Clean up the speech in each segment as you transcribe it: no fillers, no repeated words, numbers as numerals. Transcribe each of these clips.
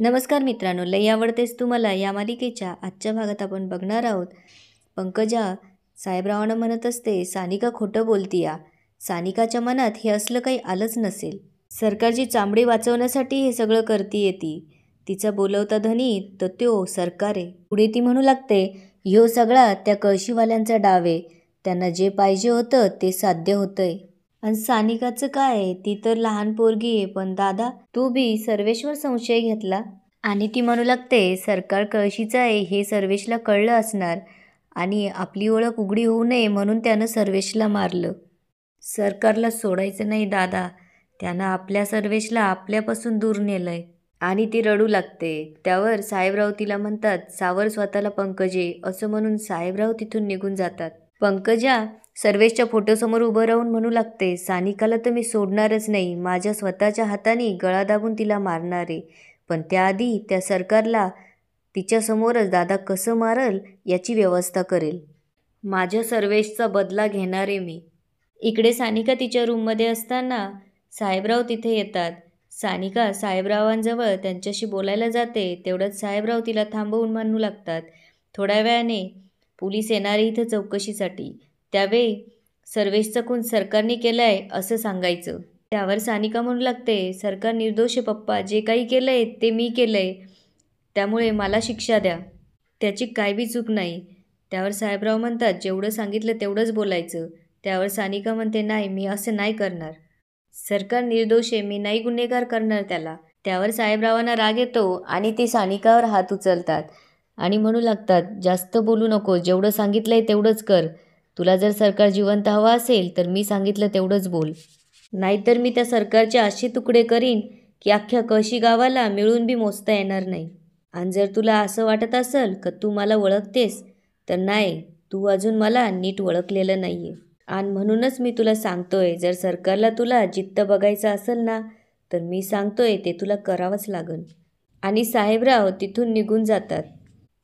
नमस्कार मित्रांनो, लई आवडतेस तू मला या मालिकेच्या आजच्या भागात आपण बघणार आहोत. पंकजा साहेबरावांना म्हणत असते, सानिका खोटं बोलतीया. सानिकाच्या मनात हे असलं काही आलंच नसेल. सरकारची चामडी वाचवण्यासाठी हे सगळं करतीये ती. तिचा बोलवता धनी तर त्यो सरकार आहे. पुढे ती म्हणू लागते, ह्यो सगळा त्या कळशीवाल्यांचा डाव आहे. त्यांना जे पाहिजे होतं ते साध्य होतंय. आणि सानिकाचं काय, ती तर लहान पोरगी आहे. पण दादा, तू बी सर्वेशवर संशय घेतला. आणि ती म्हणू लागते, सरकार कळशीचं आहे हे सर्वेशला कळलं असणार आणि आपली ओळख उघडी होऊ नये म्हणून त्यानं सर्वेशला मारलं. सरकारला सोडायचं नाही दादा, त्यानं आपल्या सर्वेशला आपल्यापासून दूर नेलंय. आणि ती रडू लागते. त्यावर साहेबराव तिला म्हणतात, सावर स्वतःला पंकजे, असं म्हणून साहेबराव तिथून निघून जातात. पंकजा सर्वेशच्या फोटोसमोर उभं राहून म्हणू लागते, सानिकाला तर मी सोडणारच नाही. माझ्या स्वतःच्या हाताने गळा दाबून तिला मारणार आहे. पण त्याआधी त्या सरकारला तिच्यासमोरच दादा कसं मारल याची व्यवस्था करेल. माझ्या सर्वेशचा बदला घेणार आहे मी. इकडे सानिका तिच्या रूममध्ये असताना साहेबराव तिथे येतात. सानिका साहेबरावांजवळ त्यांच्याशी बोलायला जाते. तेवढ्यात साहेबराव तिला थांबवून म्हणू लागतात, थोड्या वेळाने पोलीस येणार इथं चौकशीसाठी. त्यावेळी सर्वेशचा खून सरकारने केलाय असं सांगायचं. त्यावर सानिका म्हणू लागते, सरकार निर्दोष आहे पप्पा, जे काही केलंय ते मी केलंय, त्यामुळे मला शिक्षा द्या. त्याची काय बी चूक नाही. त्यावर साहेबराव म्हणतात, जेवढं सांगितलं तेवढंच बोलायचं. त्यावर सानिका म्हणते, नाही, मी असं नाही करणार. सरकार निर्दोष आहे, मी नाही गुन्हेगार करणार त्याला. त्यावर साहेबरावांना राग येतो आणि ते सानिकावर हात उचलतात आणि म्हणू लागतात, जास्त बोलू नको, जेवढं सांगितलंय तेवढंच कर. तुला जर सरकार जिवंत हवा असेल तर मी सांगितलं तेवढंच बोल, नाहीतर मी त्या सरकारचे असे तुकडे करीन की अख्ख्या कळशी गावाला मिळून बी मोजता येणार नाही. आणि जर तुला असं वाटत असेल का तू मला ओळखतेस, तर नाही, तू अजून मला नीट ओळखलेलं नाही आहे. आणि म्हणूनच मी तुला सांगतोय, जर सरकारला तुला जित्त बघायचं असेल ना, तर मी सांगतोय ते तुला करावंच लागेल. आणि साहेबराव तिथून निघून जातात.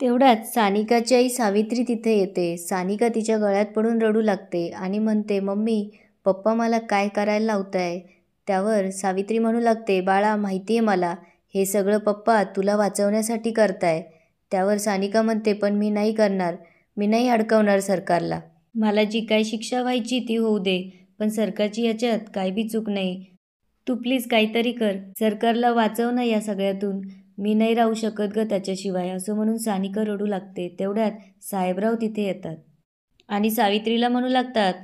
तेवढ्यात सानिकाची आई सावित्री तिथे येते. सानिका तिच्या गळ्यात पडून रडू लागते आणि म्हणते, मम्मी, पप्पा मला काय करायला लावताय. त्यावर सावित्री म्हणू लागते, बाळा, माहिती आहे मला, हे सगळं पप्पा तुला वाचवण्यासाठी करताय. त्यावर सानिका म्हणते, पण मी नाही करणार, मी नाही अडकवणार सरकारला. मला जी काय शिक्षा व्हायची ती होऊ दे, पण सरकारची ह्याच्यात काय बी चूक नाही. तू प्लीज काहीतरी कर, सरकारला वाचव ना या सगळ्यातून. मी नाही राहू शकत ग त्याच्याशिवाय, असं म्हणून सानिका रडू लागते. तेवढ्यात साहेबराव तिथे येतात आणि सावित्रीला म्हणू लागतात,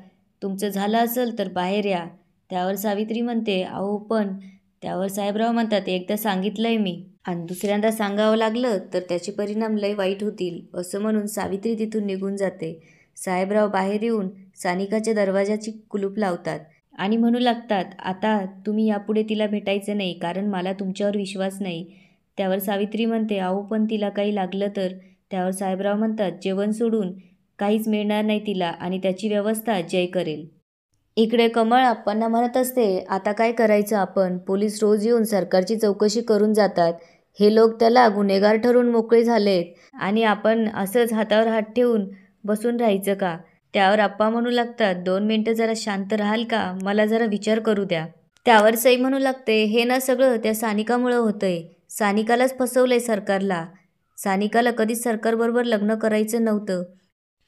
तुमचं झालं असेल तर बाहेर या. त्यावर सावित्री म्हणते, अहो पण. त्यावर साहेबराव म्हणतात, एकदा सांगितलंय मी आणि दुसऱ्यांदा सांगावं लागलं तर त्याचे परिणाम लय वाईट होतील, असं म्हणून सावित्री तिथून निघून जाते. साहेबराव बाहेर येऊन सानिकाच्या दरवाजाची कुलूप लावतात आणि म्हणू लागतात, आता तुम्ही यापुढे तिला भेटायचं नाही, कारण मला तुमच्यावर विश्वास नाही. त्यावर सावित्री म्हणते, अहो पण तिला काही लागलं तर. त्यावर साहेबराव म्हणतात, जेवण सोडून काहीच मिळणार नाही तिला आणि त्याची व्यवस्था जय करेल. इकडे कमळ आप्पांना म्हणत असते, आता काय करायचं आपण, पोलीस रोज येऊन सरकारची चौकशी करून जातात. हे लोक त्याला गुन्हेगार ठरवून मोकळे झालेत आणि आपण असंच हातावर हात ठेवून बसून राहायचं का. त्यावर आप्पा म्हणू लागतात, 2 मिनिटं जरा शांत राहाल का, मला जरा विचार करू द्या. त्यावर सई म्हणू लागते, हे ना सगळं त्या सानिकामुळं होतंय. सानिकालाच फसवलंय सरकारला. सानिकाला कधीच सरकारबरोबर लग्न करायचं नव्हतं.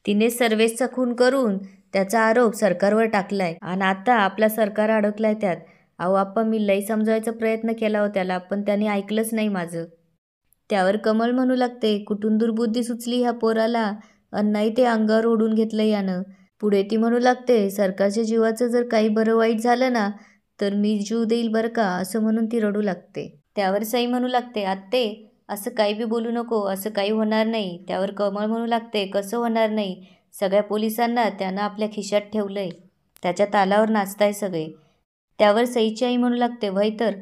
तिने सर्वेशचा खून करून त्याचा आरोप सरकारवर टाकलाय आणि आता आपला सरकार अडकलाय त्यात. अहो आप्पा, मी लई समजायचा प्रयत्न केला हो त्याला, पण त्याने ऐकलंच नाही माझं. त्यावर कमळ म्हणू लागते, कुठून दुर्बुद्धी सुचली ह्या पोराला आणि नाही ते अंगावर ओढून घेतलं यानं. पुढे ती म्हणू लागते, सरकारच्या जीवाचं जर काही बरं वाईट झालं ना तर मी जीव देईल बरं का, असं म्हणून ती रडू लागते. त्यावर सई म्हणू लागते, आत्ते, असं काही बी बोलू नको, असं काही होणार नाही. त्यावर कमळ म्हणू लागते, कसं होणार नाही, सगळ्या पोलिसांना त्यानं आपल्या खिशात ठेवलंय, त्याच्या तालावर नाचताय सगळे. त्यावर सईची आई म्हणू लागते, वय तर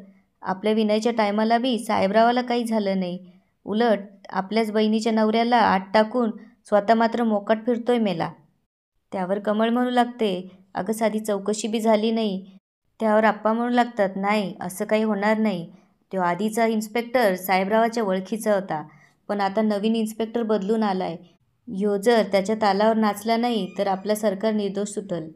आपल्या विनयच्या टायमाला बी साहेबरावाला काही झालं नाही, उलट आपल्याच बहिणीच्या नवऱ्याला आत टाकून स्वतः मात्र मोकाट फिरतोय मेला. त्यावर कमळ म्हणू लागते, अगं साधी चौकशी बी झाली नाही. त्यावर आप्पा म्हणू लागतात, नाही, असं काही होणार नाही. तो आधीचा इन्स्पेक्टर साहेबरावाच्या ओळखीचा होता, पण आता नवीन इन्स्पेक्टर बदलून आलाय. ह्यो जर त्याच्या तालावर नाचला नाही तर आपलं सरकार निर्दोष सुटल.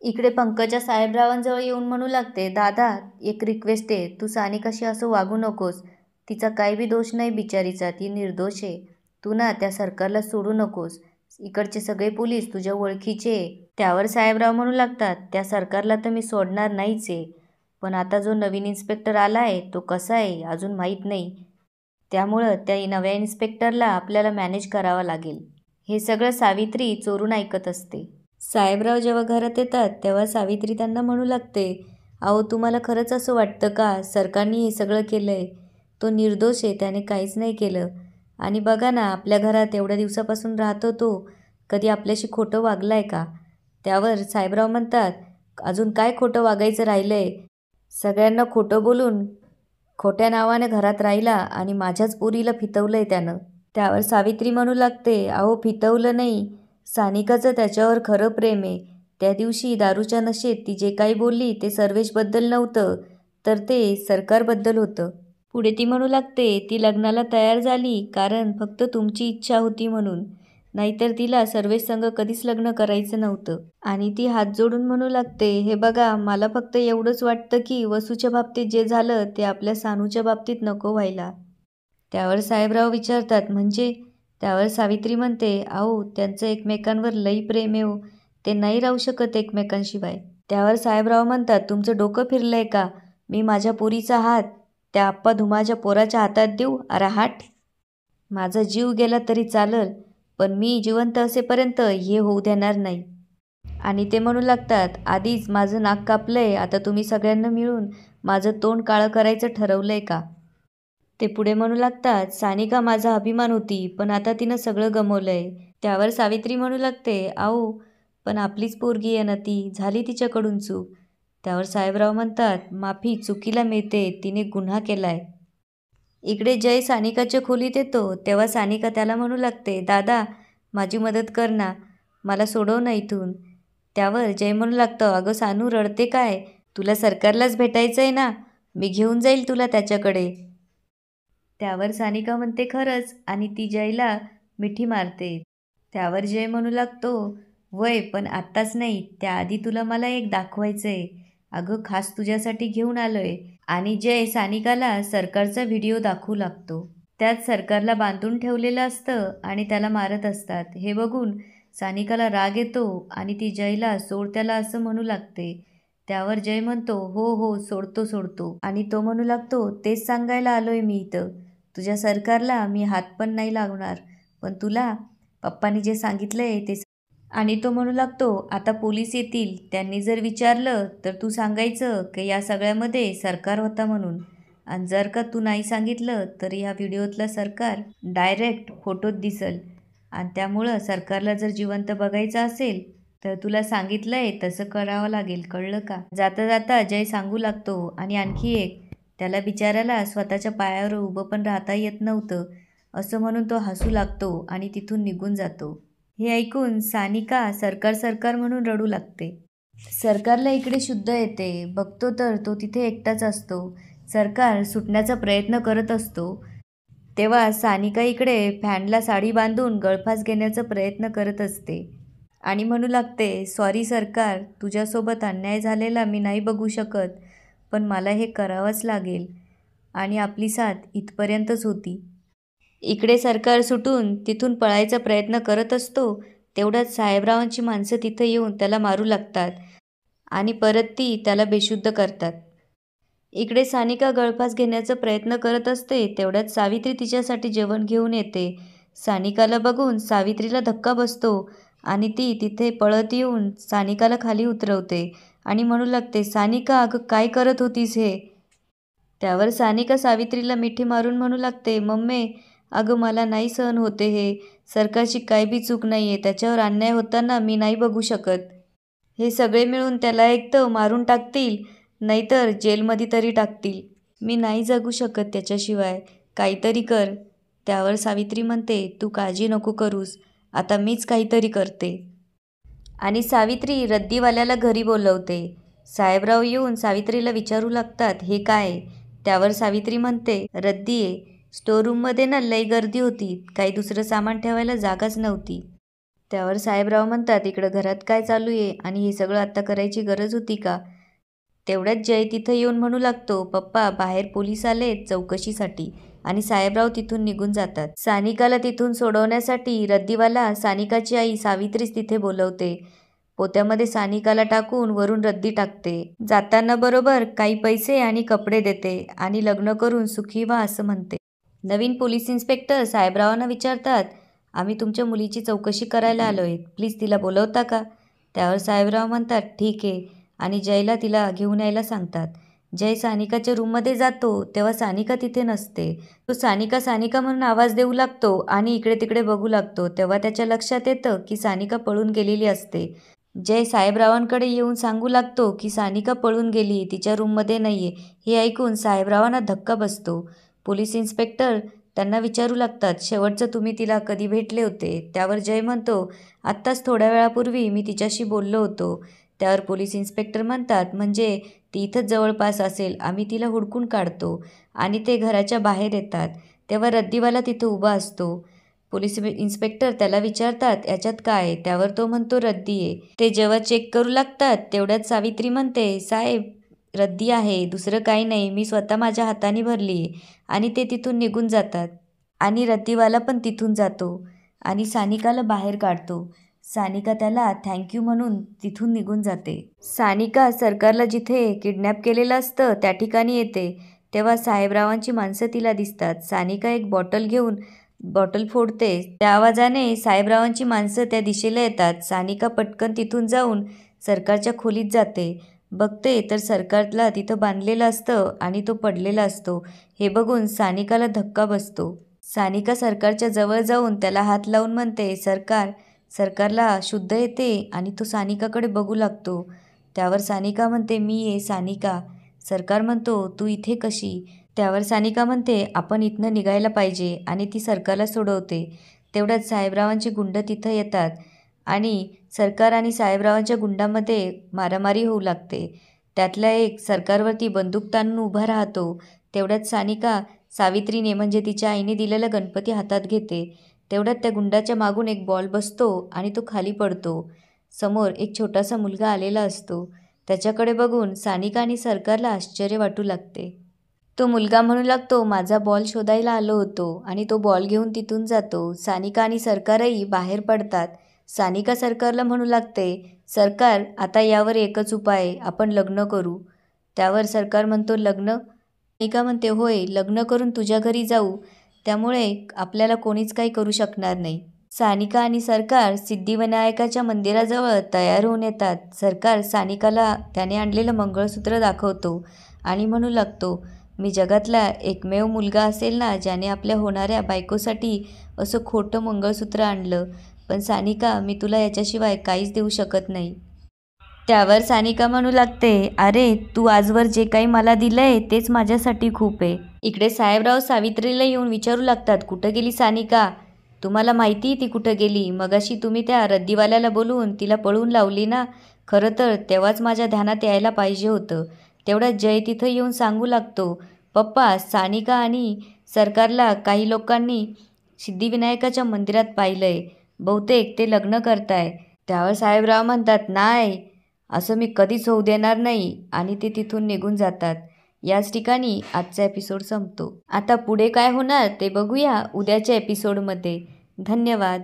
इकडे पंकजा साहेबरावांजवळ येऊन म्हणू लागते, दादा, एक रिक्वेस्ट आहे, तू सानिकाशी असं वागू नकोस. तिचा काही बी दोष नाही बिचारीचा, ती निर्दोष आहे. तू ना त्या सरकारला सोडू नकोस. इकडचे सगळे पोलीस तुझ्या ओळखीचे आहे. त्यावर साहेबराव म्हणू लागतात, त्या सरकारला तर मी सोडणार नाहीच आहे, पण आता जो नवीन इन्स्पेक्टर आला आहे तो कसा आहे अजून माहीत नाही. त्यामुळं त्या नव्या इन्स्पेक्टरला आपल्याला मॅनेज करावं लागेल. हे सगळं सावित्री चोरून ऐकत असते. साहेबराव जेव्हा घरात येतात तेव्हा सावित्री त्यांना म्हणू लागते, अहो तुम्हाला खरंच असं वाटतं का सरकारने हे सगळं केलं आहे? तो निर्दोष आहे, त्याने काहीच नाही केलं. आणि बघा ना, आपल्या घरात एवढ्या दिवसापासून राहतो तो, कधी आपल्याशी खोटं वागलं आहे का? त्यावर साहेबराव म्हणतात, अजून काय खोटं वागायचं राहिलं आहे? सगळ्यांना खोटं बोलून खोट्या नावाने घरात राहिला आणि माझ्याच पोरीला फितवलं आहे त्यानं. त्यावर सावित्री म्हणू लागते, अहो फितवलं नाही, सानिकाचं त्याच्यावर खरं प्रेम आहे. त्या दिवशी दारूच्या नशेत ती जे काही बोलली ते सर्वेशबद्दल नव्हतं, तर ते सरकारबद्दल होतं. पुढे ती म्हणू लागते, ती लग्नाला तयार झाली कारण फक्त तुमची इच्छा होती म्हणून, नाहीतर तिला सर्वेश संग कधीच लग्न करायचं नव्हतं. आणि ती हात जोडून म्हणू लागते, हे बघा मला फक्त एवढंच वाटतं की वसूच्या बाबतीत जे झालं ते आपल्या सानूच्या बाबतीत नको व्हायला. त्यावर साहेबराव विचारतात, म्हणजे? त्यावर सावित्री म्हणते, अहो त्यांचं एकमेकांवर लई प्रेम आहे हो, ते नाही राहू शकत एकमेकांशिवाय. त्यावर साहेबराव म्हणतात, तुमचं डोकं फिरलंय का? मी माझ्या पोरीचा हात त्या आप्पा धुमाच्या पोराच्या हातात देऊ? अरे हाट, माझा जीव गेला तरी चालल, पण मी जिवंत असेपर्यंत हे होऊ देणार नाही. आणि ते म्हणू लागतात, आधीच माझं नाक कापलंय, आता तुम्ही सगळ्यांना मिळून माझं तोंड काळं करायचं ठरवलंय का? ते पुढे म्हणू लागतात, सानिका माझा अभिमान होती, पण आता तिनं सगळं गमावलंय. त्यावर सावित्री म्हणू लागते, अहो पण आपलीच पोरगी आहे ना ती, झाली तिच्याकडून चूक. त्यावर साहेबराव म्हणतात, माफी चुकीला मिळते, तिने गुन्हा केलाय. इकडे जय सानिकाच्या खोलीत येतो तेव्हा सानिका त्याला म्हणू लागते, दादा माझी मदत कर ना, मला सोडव ना इथून. त्यावर जय म्हणू लागतं, अगं सानू रडते काय, तुला सरकारलाच भेटायचं आहे ना, मी घेऊन जाईल तुला त्याच्याकडे. त्यावर सानिका म्हणते खरंच, आणि ती जयला मिठी मारते. त्यावर जय म्हणू लागतो, वय पण आत्ताच नाही, त्याआधी तुला मला एक दाखवायचं आहे. अगं खास तुझ्यासाठी घेऊन आलोय. आणि जय सानिकाला सरकारचा व्हिडिओ दाखवू लागतो. त्यात सरकारला बांधून ठेवलेलं असतं आणि त्याला मारत असतात. हे बघून सानिकाला राग येतो आणि ती जयला सोड त्याला असं म्हणू लागते. त्यावर जय म्हणतो, हो हो सोडतो सोडतो. आणि तो म्हणू लागतो, तेच सांगायला आलोय मी इथं, तुझ्या सरकारला मी हात पण नाही लावणार, पण तुला पप्पांनी जे सांगितलंय ते. आणि तो म्हणू लागतो, आता पोलीस येतील, त्यांनी जर विचारलं तर तू सांगायचं की या सगळ्यामध्ये सरकार होता म्हणून, आणि जर का तू नाही सांगितलं तर या व्हिडिओतला सरकार डायरेक्ट फोटोत दिसल, आणि त्यामुळं सरकारला जर जिवंत बघायचं असेल तर तुला सांगितलंय तसं करावं लागेल, कळलं का? जाता जाता जय सांगू लागतो, आणि आणखी एक, त्याला बिचाराला स्वतःच्या पायावर उभं पण राहता येत नव्हतं, असं म्हणून तो हसू लागतो आणि तिथून निघून जातो. हे ऐकून सानिका सरकार सरकार म्हणून रडू लागते. सरकारला इकडे शुद्ध येते, बघतो तर तो तिथे एकटाच असतो. सरकार सुटण्याचा प्रयत्न करत असतो तेव्हा सानिका इकडे फॅनला साडी बांधून गळफास घेण्याचा प्रयत्न करत असते आणि म्हणू लागते, सॉरी सरकार, तुझ्यासोबत अन्याय झालेला मी नाही बघू शकत, पण मला हे करावंच लागेल, आणि आपली साथ इथपर्यंतच होती. इकडे सरकार सुटून तिथून पळायचा प्रयत्न करत असतो तेवढ्यात साहेबरावांची माणसं तिथं येऊन त्याला मारू लागतात आणि परत ती त्याला बेशुद्ध करतात. इकडे सानिका गळफास घेण्याचा प्रयत्न करत असते तेवढ्यात सावित्री तिच्यासाठी जेवण घेऊन येते. सानिकाला बघून सावित्रीला धक्का बसतो आणि ती तिथे पळत येऊन सानिकाला खाली उतरवते आणि म्हणू लागते, सानिका अगं काय करत होतीस हे? त्यावर सानिका सावित्रीला मिठी मारून म्हणू लागते, मम्मे अगं मला नाही सहन होते हे, सरकारची काय बी चूक नाही आहे, त्याच्यावर अन्याय होताना मी नाही बघू शकत. हे सगळे मिळून त्याला एक तर मारून टाकतील, नाहीतर जेलमध्ये तरी टाकतील, मी नाही जगू शकत त्याच्याशिवाय, काहीतरी कर. त्यावर सावित्री म्हणते, तू काळजी नको करूस, आता मीच काहीतरी करते. आणि सावित्री रद्दीवाल्याला घरी बोलवते. साहेबराव येऊन सावित्रीला विचारू लागतात, हे काय? त्यावर सावित्री म्हणते, रद्दी आहे, स्टोअरूममध्ये ना लई गर्दी होती, काही दुसरं सामान ठेवायला जागाच नव्हती. त्यावर साहेबराव म्हणतात, इकडं घरात काय चालू आहे आणि हे सगळं आत्ता करायची गरज होती का? तेवढ्यात जय तिथं येऊन म्हणू लागतो, पप्पा बाहेर पोलीस आले चौकशीसाठी, आणि साहेबराव तिथून निघून जातात. सानिकाला तिथून सोडवण्यासाठी रद्दीवाला सानिकाची आई सावित्रीच तिथे बोलवते. पोत्यामध्ये सानिकाला टाकून वरून रद्दी टाकते. जाताना बरोबर काही पैसे आणि कपडे देते आणि लग्न करून सुखी व्हा असं म्हणते. नवीन पोलीस इन्स्पेक्टर साहेबरावांना विचारतात, आम्ही तुमच्या मुलीची चौकशी करायला आलोय, प्लीज तिला बोलवता का? त्यावर साहेबराव म्हणतात ठीक आहे आणि जयला तिला घेऊन यायला सांगतात. जय सानिकाच्या रूममध्ये जातो तेव्हा सानिका तिथे नसते. तो सानिका सानिका म्हणून आवाज देऊ लागतो आणि इकडे तिकडे बघू लागतो. तेव्हा त्याच्या लक्षात येतं की सानिका पळून गेलेली असते. जय साहेबरावांकडे येऊन सांगू लागतो की सानिका पळून गेली, तिच्या रूममध्ये नाहीये. हे ऐकून साहेबरावांना धक्का बसतो. पोलीस इन्स्पेक्टर त्यांना विचारू लागतात, शेवटचं तुम्ही तिला कधी भेटले होते? त्यावर जय म्हणतो, आत्ताच थोड्या वेळापूर्वी मी तिच्याशी बोललो होतो. त्यावर पोलीस इन्स्पेक्टर म्हणतात, म्हणजे ती इथंच जवळपास असेल, आम्ही तिला हुडकून काढतो. आणि ते घराच्या बाहेर येतात तेव्हा रद्दीवाला तिथं उभा असतो. पोलीस इन्स्पेक्टर त्याला विचारतात, याच्यात काय? त्यावर तो म्हणतो, रद्दी आहे. ते जेव्हा चेक करू लागतात तेवढ्यात सावित्री म्हणते, साहेब रद्दी आहे, दुसरं काही नाही, मी स्वतः माझ्या हाताने भरली. आणि ते तिथून निघून जातात आणि रद्दीवाला पण तिथून जातो आणि सानिकाला बाहेर काढतो. सानिका त्याला थँक्यू म्हणून तिथून निघून जाते. सानिका सरकारला जिथे किडनॅप केलेलं असतं त्या ठिकाणी येते तेव्हा साहेबरावांची माणसं तिला दिसतात. सानिका एक बॉटल फोडते. त्या आवाजाने साहेबरावांची माणसं त्या दिशेला येतात. सानिका पटकन तिथून जाऊन सरकारच्या खोलीत जाते. बघते तर सरकारला तिथं बांधलेलं असतं आणि तो पडलेला असतो. हे बघून सानिकाला धक्का बसतो. सानिका सरकारच्या जवळ जाऊन त्याला हात लावून म्हणते, सरकारला शुद्ध येते आणि तो सानिकाकडे बघू लागतो. त्यावर सानिका म्हणते, मी आहे सानिका. सरकार म्हणतो, तू इथे कशी? त्यावर सानिका म्हणते, आपण इथनं निघायला पाहिजे आणि ती सरकारला सोडवते. तेवढ्यात साहेबरावांचे गुंड तिथं येतात आणि सरकार आणि साहेबरावांच्या गुंडामध्ये मारामारी होऊ लागते. त्यातला एक सरकारवरती बंदूक ताणून उभा राहतो. तेवढ्यात सानिका सावित्रीने म्हणजे तिच्या आईने दिलेला गणपती हातात घेते. तेवढ्यात त्या गुंडाच्या मागून एक बॉल बसतो आणि तो खाली पडतो. समोर एक छोटासा मुलगा आलेला असतो. त्याच्याकडे बघून सानिका आणि सरकारला आश्चर्य वाटू लागते. तो मुलगा म्हणू लागतो, माझा बॉल शोधायला आलो होतो आणि तो बॉल घेऊन तिथून जातो. सानिका आणि सरकारही बाहेर पडतात. सानिका सरकारला म्हणू लागते, सरकार आता यावर एकच उपाय आहे, आपण लग्न करू. त्यावर सरकार म्हणतो, लग्न? सानिका म्हणते, होय, लग्न करून तुझ्या घरी जाऊ, त्यामुळे आपल्याला कोणीच काही करू शकणार नाही. सानिका आणि सरकार सिद्धिविनायकाच्या मंदिराजवळ तयार होऊन येतात. सरकार सानिकाला त्याने आणलेलं मंगळसूत्र दाखवतो आणि म्हणू लागतो, मी जगातला एकमेव मुलगा असेल ना ज्याने आपल्या होणाऱ्या बायकोसाठी असं खोटं मंगळसूत्र आणलं. पण सानिका, मी तुला याच्याशिवाय काहीच देऊ शकत नाही. त्यावर सानिका म्हणू लागते, अरे तू आजवर जे काही मला दिलंय तेच माझ्यासाठी खूप आहे. इकडे साहेबराव सावित्रीला येऊन विचारू लागतात, कुठं गेली सानिका? तुम्हाला माहिती ती कुठं गेली? मगाशी तुम्ही त्या रद्दीवाल्याला बोलवून तिला पळून लावली ना? खरं तर तेव्हाच माझ्या ध्यानात यायला पाहिजे होतं. तेवढ्यात जय तिथं येऊन सांगू लागतो, पप्पा, सानिका आणि सरकारला काही लोकांनी सिद्धिविनायकाच्या मंदिरात पाहिलंय, बहुतेक ते लग्न करताय. त्यावर साहेबराव म्हणतात, नाही, असं मी कधीच होऊ देणार नाही आणि ते तिथून निघून जातात. याच ठिकाणी आजचा एपिसोड संपतो. आता पुढे काय होणार ते बघूया उद्याच्या एपिसोडमध्ये. धन्यवाद.